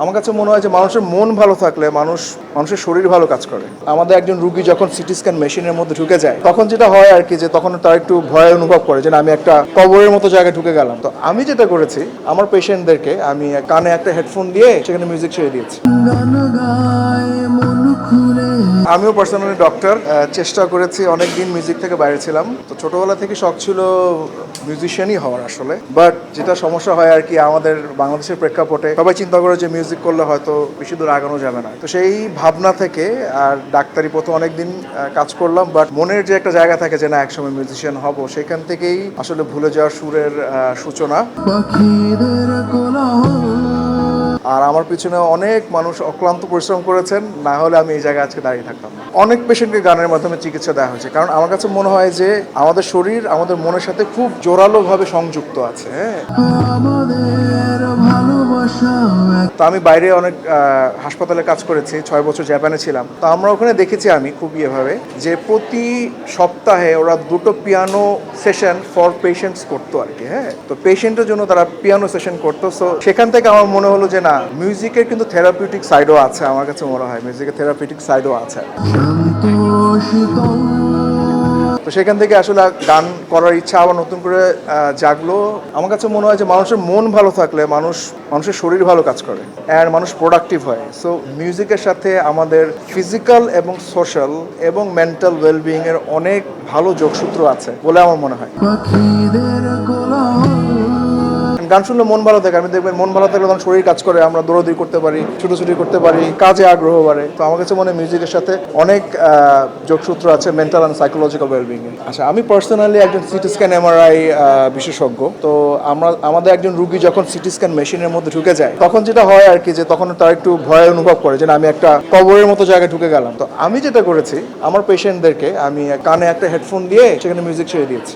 আমার কাছে মনে হয় যে মানুষের মন ভালো থাকলে মানুষের শরীর ভালো কাজ করে। আমাদের একজন রুগী যখন সিটি স্ক্যান মেশিনের মধ্যে ঢুকে যায় তখন যেটা হয় আর কি, যে তখন তার একটু ভয় অনুভব করে যে আমি একটা কবরের মতো জায়গায় ঢুকে গেলাম। তো আমি যেটা করেছি, আমার পেশেন্টদেরকে আমি কানে একটা হেডফোন দিয়ে সেখানে মিউজিক ছেড়ে দিয়েছি। আমিও পার্সোনালি ডক্টর, চেষ্টা করেছি, অনেকদিন মিউজিক থেকে বাইরে ছিলাম। তো ছোটবেলা থেকে শখ ছিল মিউজিশিয়ানই হওয়ার আসলে। বাট যেটা সমস্যা হয় আর কি, আমাদের বাংলাদেশের প্রেক্ষাপটে সবাই চিন্তা করে যে মিউজিক করলে হয়তো বেশি দূর আগানো যাবে না। তো সেই ভাবনা থেকে আর ডাক্তারি পথে অনেকদিন কাজ করলাম। বাট মনের যে একটা জায়গা থাকে যে না একসময় মিউজিশিয়ান হব, সেখান থেকেই আসলে ভুলে যাওয়ার সুরের সূচনা। আর আমার পিছনে অনেক মানুষ অক্লান্ত পরিশ্রম করেছেন, না হলে আমি এই জায়গায় আজকে দাঁড়িয়ে থাকতাম না। অনেক পেশেন্টকে গানের মাধ্যমে চিকিৎসা দেওয়া হয়েছে, কারণ আমার কাছে মনে হয় যে আমাদের শরীর আমাদের মনের সাথে খুব জোরালোভাবে সংযুক্ত আছে। তো আমি বাইরে অনেক হাসপাতালে কাজ করেছি, 6 বছর জাপানে ছিলাম। তো আমরা ওখানে দেখেছি আমি খুবই এভাবে যে প্রতি সপ্তাহে ওরা 2টো পিয়ানো সেশন ফর পেশেন্টস করতো আর কি। তো পেশেন্টের জন্য তারা পিয়ানো সেশন করতো। সো সেখান থেকে আমার মনে হলো যে না, মিউজিকের কিন্তু থেরাপিউটিক সাইডও আছে। আমার কাছে মনে হয় মিউজিকের থেরাপিউটিক সাইডও আছে। তো সেখান থেকে আসলে গান করার ইচ্ছা আবার নতুন করে জাগলো। আমার কাছে মনে হয় যে মানুষের মন ভালো থাকলে মানুষের শরীর ভালো কাজ করে আর মানুষ প্রোডাক্টিভ হয়। সো মিউজিকের সাথে আমাদের ফিজিক্যাল এবং সোশ্যাল এবং মেন্টাল ওয়েলবিং এর অনেক ভালো যোগসূত্র আছে বলে আমার মনে হয়। গান শুনলে মন ভালো থাকে। আমি দেখবেন মন ভালো থাকলে তখন শরীর কাজ করে, আমরা দৌড়াদৌড়ি করতে পারি, ছুটোছুটি করতে পারি, কাজে আগ্রহ বাড়ে। তো আমার কাছে মনে হয় মিউজিকের সাথে অনেক যোগসূত্র আছে মেন্টাল অ্যান্ড সাইকোলজিক্যাল ওয়েলবিং এ। আচ্ছা, আমি পার্সোনালি একজন সিটি স্ক্যান এমআরআই বিশেষজ্ঞ। তো আমাদের একজন রুগী যখন সিটি স্ক্যান মেশিনের মধ্যে ঢুকে যায় তখন যেটা হয় আর কি, যে তখন তার একটু ভয় অনুভব করে যে আমি একটা কবরের মতো জায়গায় ঢুকে গেলাম। তো আমি যেটা করেছি, আমার পেশেন্টদেরকে আমি কানে একটা হেডফোন দিয়ে সেখানে মিউজিক ছেড়ে দিয়েছি।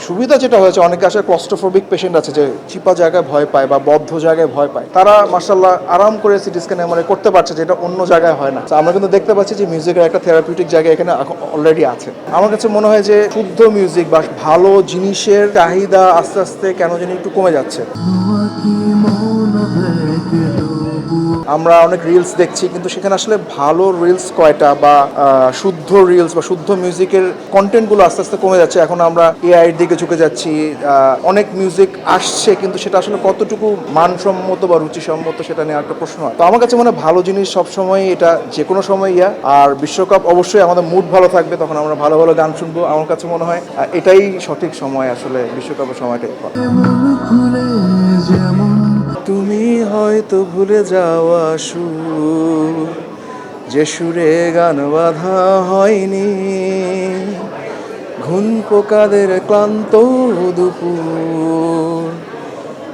সুবিধা যেটা হয়েছে, অনেকে আসলে ক্লস্ট্রোফোবিক পেশেন্ট আছে যে চিপা জায়গায় ভয় পায় বা বদ্ধ জায়গায় ভয় পায়, তারা মাশাআল্লাহ আরাম করে সিটি স্ক্যান এমআরআই করতে পারছে, যেটা অন্য জায়গায় হয় না। আমরা কিন্তু দেখতে পাচ্ছি যে মিউজিকের একটা থেরাপিউটিক জায়গা এখানে অলরেডি আছে। আমার কাছে মনে হয় যে শুদ্ধ মিউজিক বা ভালো জিনিসের চাহিদা আস্তে আস্তে কেন জানি একটু কমে যাচ্ছে। আমরা অনেক রিলস দেখছি, কিন্তু সেখানে আসলে ভালো রিলস কয়টা বা শুদ্ধ রিলস বা শুদ্ধ মিউজিকের কন্টেন্টগুলো আস্তে আস্তে কমে যাচ্ছে। এখন আমরা এআইয়ের দিকে ঝুঁকে যাচ্ছি। অনেক মিউজিক আসছে, কিন্তু সেটা আসলে কতটুকু মানসম্মত বা রুচিসম্মত সেটা নিয়ে একটা প্রশ্ন হয়। তো আমার কাছে মনে হয় ভালো জিনিস সবসময়, এটা যে কোনো সময় আর বিশ্বকাপ অবশ্যই আমাদের মুড ভালো থাকবে, তখন আমরা ভালো ভালো গান শুনবো। আমার কাছে মনে হয় এটাই সঠিক সময়, আসলে বিশ্বকাপের সময়টাই। তুমি হয়তো ভুলে যাওয়া সুর, যে সুরে গান বাঁধা হয়নি, ঘুন পোকাদের ক্লান্ত দুপুর,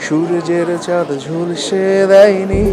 সূর্যের চাঁদ ঝুলসে দেয়নি।